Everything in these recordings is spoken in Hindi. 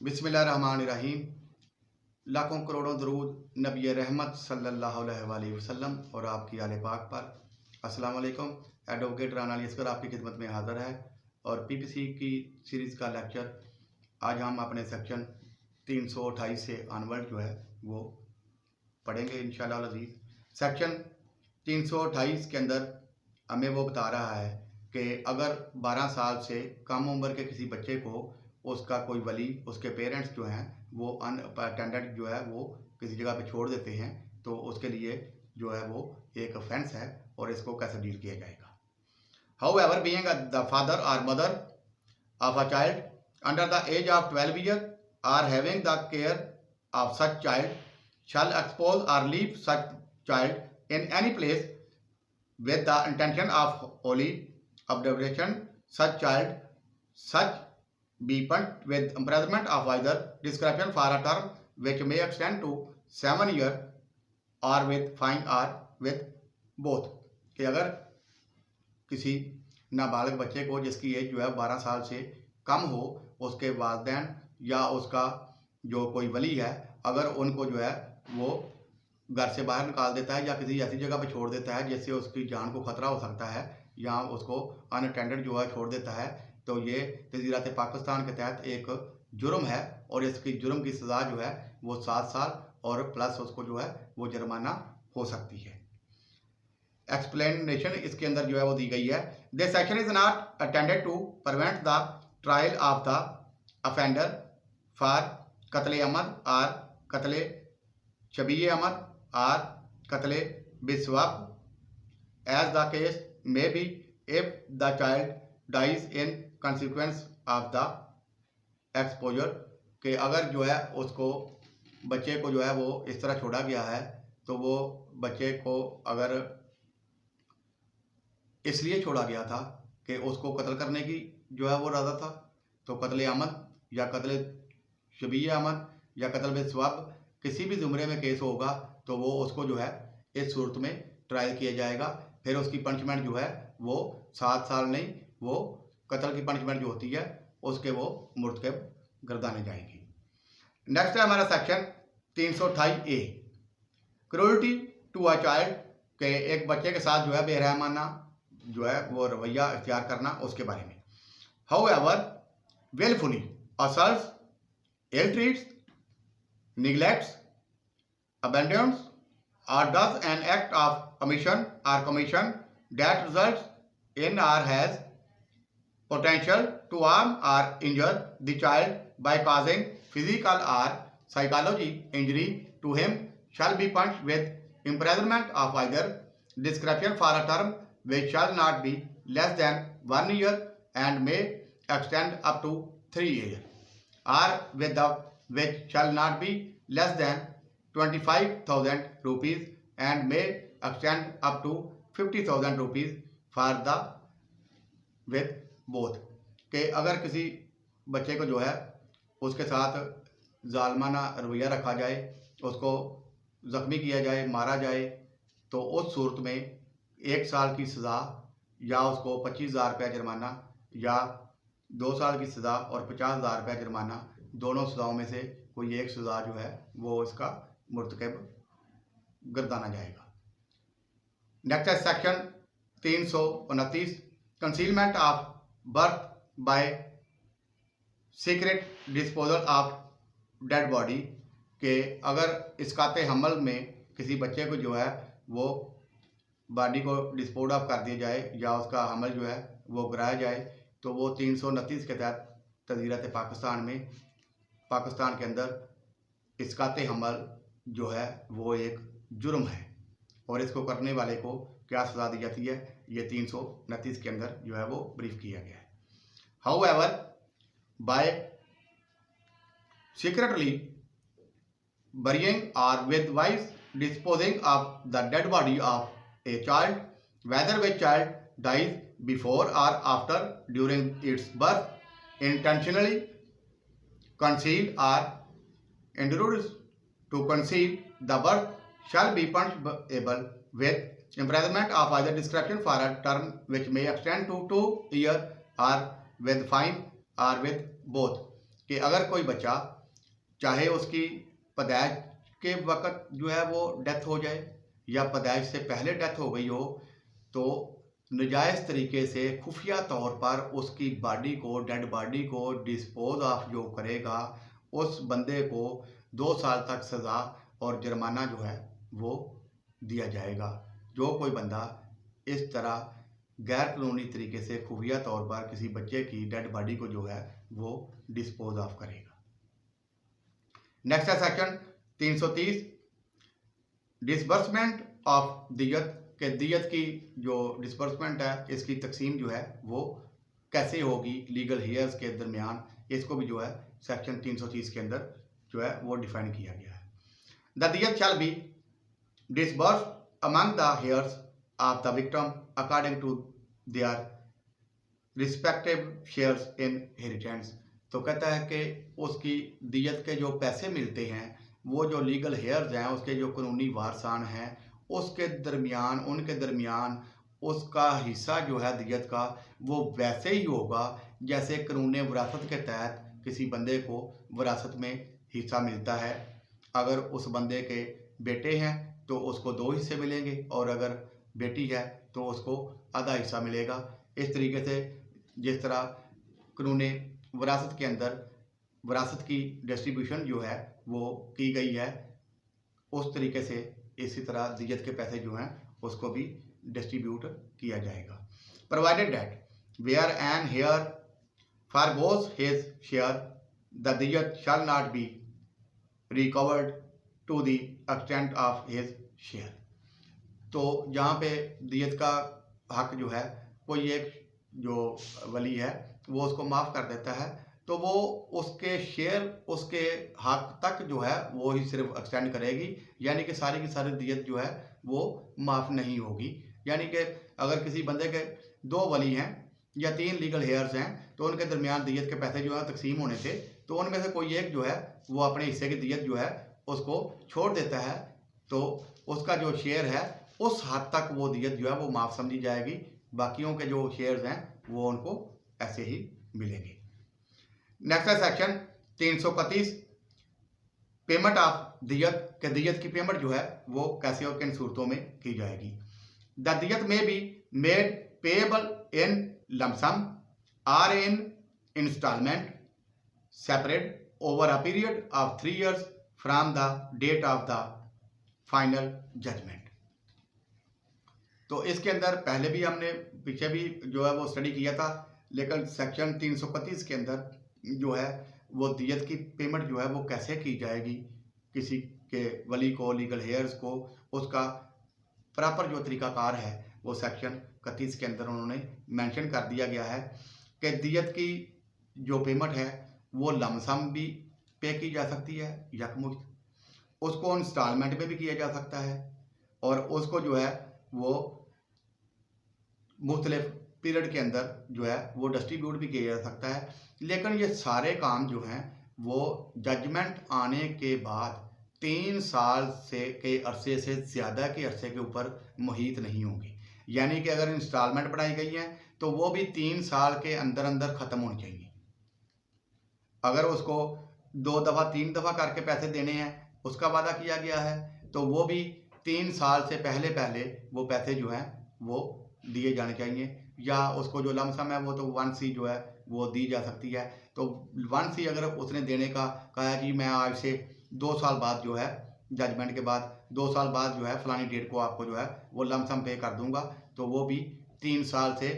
बिस्मिल्लाहिर्रहमानिर्रहीम। लाखों करोड़ों दरूद नबी रहमत सल्लल्लाहु अलैहि वसल्लम और आपकी आले पाक पर। अस्सलाम वालेकुम। एडवोकेट राना अली असगर आपकी खिदमत में हाज़िर है और पीपीसी की सीरीज़ का लेक्चर आज हम अपने सेक्शन 328 से अनवर्ड जो है वो पढ़ेंगे इंशाअल्लाह अज़ीज़। सेक्शन 328 के अंदर हमें वो बता रहा है कि अगर 12 साल से कम उम्र के किसी बच्चे को उसका कोई वली, उसके पेरेंट्स जो हैं वो अनअटेंडेड जो है वो किसी जगह पे छोड़ देते हैं तो उसके लिए जो है वो एक ऑफेंस है और इसको कैसे डील किया जाएगा। However being the father और mother of a child under the age of 12 year are having the care of such child shall expose or leave such child in any place with the intention of holy observation such be punished with imprisonment of either discretion for a term which may extend to 7 years or with fine or with both। कि अगर किसी नाबालिग बच्चे को जिसकी एज जो है 12 साल से कम हो, उसके वालिदैन या उसका जो कोई वली है अगर उनको जो है वो घर से बाहर निकाल देता है या किसी ऐसी जगह पे छोड़ देता है जिससे उसकी जान को ख़तरा हो सकता है या उसको अनअटेंडेड जो है छोड़ देता है तो ये तज़ीरात पाकिस्तान के तहत एक जुर्म है और इसकी जुर्म की सज़ा जो है वो 7 साल और प्लस उसको जो है वो जुर्माना हो सकती है। एक्सप्लेनेशन इसके अंदर जो है वो दी गई है। This section is not attended to prevent the trial of the offender for कत्ल अमद और कत्ल शबी अमद और कत्ल बिस्वाब as the case may be if the child dies in consequence of the exposure. कि अगर जो है उसको बच्चे को जो है वो इस तरह छोड़ा गया है तो वो बच्चे को अगर इसलिए छोड़ा गया था कि उसको कत्ल करने की जो है वो इरादा था तो कत्ल अमद या कत्ल शबी अमद या कत्ल बिस्वाब किसी भी ज़ुमरे में केस होगा तो वो उसको जो है इस सूरत में ट्रायल किया जाएगा। फिर उसकी पनिशमेंट जो है वो 7 साल नहीं, वो कत्ल की पनिशमेंट जो होती है उसके वो मुर्तकब गर्दाने जाएंगी। नेक्स्ट है हमारा section 328A, cruelty to a child. के एक बच्चे के साथ जो है बेरहमाना जो है वो रवैया इख्तियार करना उसके बारे में। However wilfully assaults, ill treats, neglects, abandons, or does an act of omission or commission that results in or has potential to harm or injure the child by causing physical or psychological injury to him shall be punished with imprisonment of either discretion for a term which shall not be less than 1 year and may extend up to 3 years, or with the which shall not be less than 25,000 rupees and may extend up to 50,000 rupees for the with both। कि अगर किसी बच्चे को जो है उसके साथ जालमाना रवैया रखा जाए, उसको ज़ख्मी किया जाए, मारा जाए तो उस सूरत में 1 साल की सज़ा या उसको 25,000 रुपया जुर्माना या 2 साल की सज़ा और 50,000 रुपया जुर्माना, दोनों सज़ाओं में से कोई एक सज़ा जो है वो इसका मुर्तकब गर्दाना जाएगा। नेक्स्ट है section 329, concealment of birth bye secret disposal of dead body. के अगर इसकाते हमल में किसी बच्चे को जो है वो बॉडी को डिस्पोज ऑफ कर दिया जाए या उसका हमल जो है वो गिराया जाए तो वो 329 के तहत तज़ीरत पाकिस्तान में पाकिस्तान के अंदर इसकाते हमल जो है वो एक जुर्म है और इसको करने वाले को क्या सज़ा दी जाती है ये 329 के अंदर जो है वो ब्रीफ किया गया है। However by secretly burying or with wise disposing of the dead body of a child, whether which child dies before or after during its birth, intentionally conceal or introduce to conceal the birth, shall be punishable with imprisonment of either discretion for a term which may extend to 2 years or with fine or with both। कि अगर कोई बच्चा चाहे उसकी पैदाइश के वक्त जो है वो डेथ हो जाए या पैदाइश से पहले डेथ हो गई हो, तो नजायज़ तरीके से खुफिया तौर पर उसकी बॉडी को, डेड बॉडी को डिस्पोज ऑफ जो करेगा, उस बंदे को 2 साल तक सज़ा और जुर्माना जो है वो दिया जाएगा। जो कोई बंदा इस तरह गैर कानूनी तरीके से खुफिया तौर पर किसी बच्चे की डेड बॉडी को जो है वो डिस्पोज ऑफ करेगा। नेक्स्ट है सेक्शन 330 डिसबर्समेंट ऑफ दियत, के दियत की जो डिसबर्समेंट है इसकी तकसीम जो है वो कैसे होगी लीगल हेयर्स के दरमियान, इसको भी जो है सेक्शन 330 के अंदर जो है वो डिफाइन किया गया है। द दियत shall be disbursed among the heirs of the victim according to their respective shares in inheritance. तो कहता है कि उसकी दियत के जो पैसे मिलते हैं वो जो लीगल हेयर्स हैं, उसके जो कानूनी वारसान हैं, उसके दरमियान, उनके दरमियान उसका हिस्सा जो है दियत का वो वैसे ही होगा जैसे कानून विरासत के तहत किसी बंदे को विरासत में हिस्सा मिलता है। अगर उस बंदे के बेटे हैं तो उसको 2 हिस्से मिलेंगे और अगर बेटी है तो उसको आधा हिस्सा मिलेगा। इस तरीके से जिस तरह कानून विरासत के अंदर विरासत की डिस्ट्रीब्यूशन जो है वो की गई है, उस तरीके से इसी तरह दियत के पैसे जो हैं उसको भी डिस्ट्रीब्यूट किया जाएगा। Provided that where an heir forgoes his share the दियत shall not be recovered to the extent of his share. तो जहाँ पे दियत का हक जो है कोई एक जो वली है वो उसको माफ़ कर देता है, तो वो उसके शेयर, उसके हक तक जो है वो ही सिर्फ एक्सटेंड करेगी, यानी कि सारी की सारी दियत जो है वो माफ़ नहीं होगी। यानी कि अगर किसी बंदे के 2 वली हैं या 3 लीगल हेयर्स हैं तो उनके दरमियान दियत के पैसे जो है तकसीम होने थे, तो उनमें से कोई एक जो है वो अपने हिस्से की दियत जो है उसको छोड़ देता है, तो उसका जो शेयर है उस हद तक वो दियत जो है वो माफ़ समझी जाएगी, बाकियों के जो शेयर्स हैं वो उनको ऐसे ही मिलेंगे। नेक्स्ट है सेक्शन 331 पेमेंट ऑफ दियत, के दियत की पेमेंट जो है वो कैसे और किन सूरतों में की जाएगी। द दियत may be made payable in lump sum और in instalment separate over a period of 3 years from the date of the final judgement. तो इसके अंदर पहले भी हमने पीछे भी जो है वो स्टडी किया था, लेकिन सेक्शन 325 के अंदर जो है वो दियत की पेमेंट जो है वो कैसे की जाएगी किसी के वली को, लीगल हेयर्स को, उसका प्रॉपर जो तरीकाकार है वो सेक्शन 31 के अंदर उन्होंने मेंशन कर दिया गया है कि दियत की जो पेमेंट है वो लमसम भी पे की जा सकती है यकमुश्त, उसको इंस्टॉलमेंट में भी किया जा सकता है और उसको जो है वो मुख्तलिफ पीरियड के अंदर जो है वो डिस्ट्रीब्यूट भी किया जा सकता है। लेकिन ये सारे काम जो हैं वो जजमेंट आने के बाद 3 साल से के अरसे से ज़्यादा के अरसे के ऊपर मुहित नहीं होंगे। यानी कि अगर इंस्टॉलमेंट बनाई गई हैं तो वो भी 3 साल के अंदर अंदर ख़त्म होनी चाहिए। अगर उसको 2 दफ़ा 3 दफ़ा करके पैसे देने हैं उसका वादा किया गया है तो वो भी 3 साल से पहले पहले वो पैसे जो हैं वो दिए जाने चाहिए, या उसको जो लमसम है वो तो 1C जो है वो दी जा सकती है। तो 1C अगर उसने देने का कहा है कि मैं आज से 2 साल बाद जो है जजमेंट के बाद 2 साल बाद जो है फलानी डेट को आपको जो है वो लमसम पे कर दूंगा, तो वो भी 3 साल से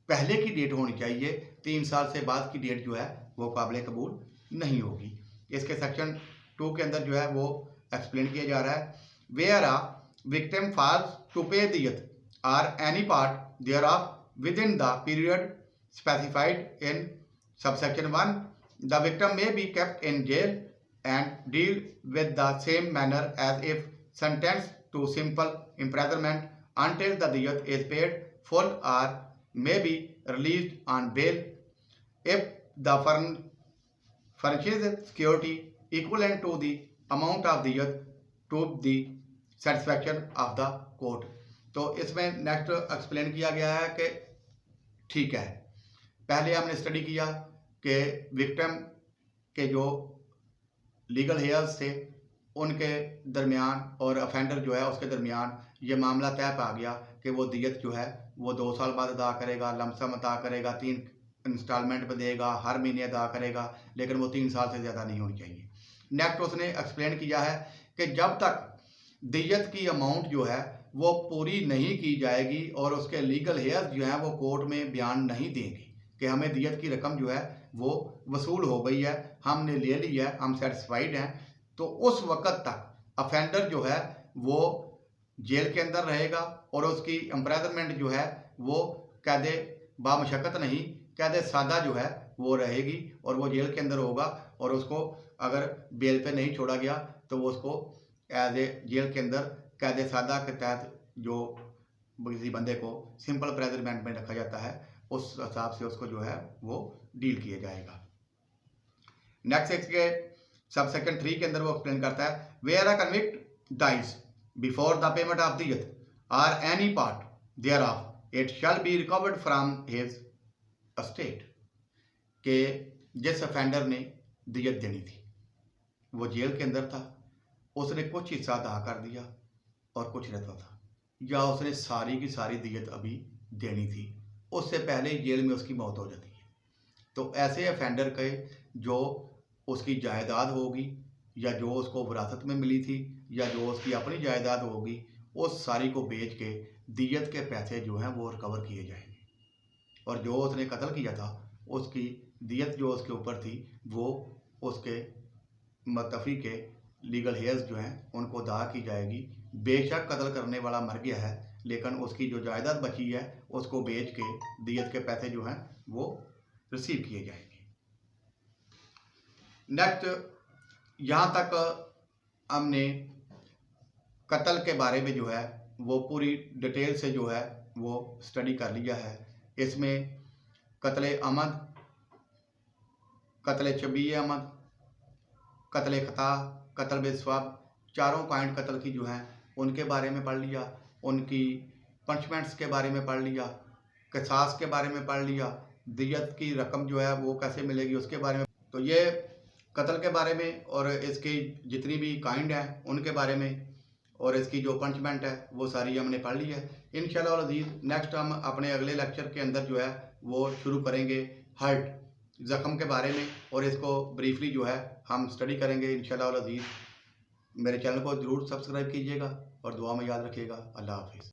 पहले की डेट होनी चाहिए, 3 साल से बाद की डेट जो है वो काबिल कबूल नहीं होगी। इसके सेक्शन 2 के अंदर जो है वो एक्सप्लेन किया जा रहा है, where a victim falls to pay दियत or any part thereof within the period specified in subsection 1, the victim may be kept in jail and deal with the same manner as if sentenced to simple imprisonment until the diyat is paid full, or may be released on bail if the furnishes security equivalent to the amount of diyat to the satisfaction of the court। तो इसमें नेक्स्ट एक्सप्लेन किया गया है कि ठीक है, पहले हमने स्टडी किया कि विक्टिम के जो लीगल हेयर्स थे उनके दरमियान और अफेंडर जो है उसके दरमियान ये मामला तय पा गया कि वो दियत जो है वो 2 साल बाद अदा करेगा, लमसम अदा करेगा, 3 इंस्टॉलमेंट पे देगा, हर महीने अदा करेगा, लेकिन वो 3 साल से ज़्यादा नहीं होनी चाहिए। नेक्स्ट उसने एक्सप्लेन किया है कि जब तक दियत की अमाउंट जो है वो पूरी नहीं की जाएगी और उसके लीगल हेयर्स जो हैं वो कोर्ट में बयान नहीं देंगे कि हमें दियत की रकम जो है वो वसूल हो गई है, हमने ले ली है, हम सेटिस्फाइड हैं, तो उस वक़्त तक अफेंडर जो है वो जेल के अंदर रहेगा और उसकी इम्प्रिजनमेंट जो है वो कैदे बामशक्कत नहीं, कैदे सादा जो है वो रहेगी और वो जेल के अंदर होगा और उसको अगर बेल पे नहीं छोड़ा गया तो वो उसको एज ए जेल के अंदर कैदे सादा के तहत जो किसी बंदे को सिंपल इम्प्रिजनमेंट में रखा जाता है उस हिसाब से उसको जो है वो डील किया जाएगा। नेक्स्ट इसके सब सेक्शन 3 के अंदर वो एक्सप्लेन करता है where a convict dies before the payment of दियत और any part there of it shall be recovered from his estate के जिस अफेंडर ने दियत देनी थी वो जेल के अंदर था, उसने कुछ हिस्सा अदा कर दिया और कुछ रहता था, या उसने सारी की सारी दियत अभी देनी थी, उससे पहले जेल में उसकी मौत हो जाती है, तो ऐसे अफेंडर के जो उसकी जायदाद होगी या जो उसको विरासत में मिली थी या जो उसकी अपनी जायदाद होगी उस सारी को बेच के दियत के पैसे जो हैं वो रिकवर किए जाएंगे और जो उसने कत्ल किया था उसकी दियत जो उसके ऊपर थी वो उसके मतफी के लीगल हेयर्स जो हैं उनको अदा की जाएगी। बेशक कत्ल करने वाला मर गया है लेकिन उसकी जो जायदाद बची है उसको बेच के दियत के पैसे जो हैं वो रिसीव किए जाएंगे। नेक्स्ट यहाँ तक हमने कत्ल के बारे में जो है वो पूरी डिटेल से जो है वो स्टडी कर लिया है। इसमें कत्ल अमद, कत्ल शबीह अहमद, कत्ल खता, कत्ल बेस्वाब, चारों काइंड कत्ल की जो हैं उनके बारे में पढ़ लिया, उनकी पनिशमेंट्स के बारे में पढ़ लिया, किसास के बारे में पढ़ लिया, दियत की रकम जो है वो कैसे मिलेगी उसके बारे में। तो ये कत्ल के बारे में और इसकी जितनी भी काइंड हैं उनके बारे में और इसकी जो पनिशमेंट है वो सारी हमने पढ़ ली है। इंशाल्लाह अज़ीज़ नेक्स्ट हम अपने अगले लेक्चर के अंदर जो है वो शुरू करेंगे हर्ट ज़ख़म के बारे में और इसको ब्रीफली जो है हम स्टडी करेंगे इंशाल्लाह अज़ीज़। मेरे चैनल को ज़रूर सब्सक्राइब कीजिएगा और दुआ में याद रखिएगा। अल्लाह हाफ़िज़।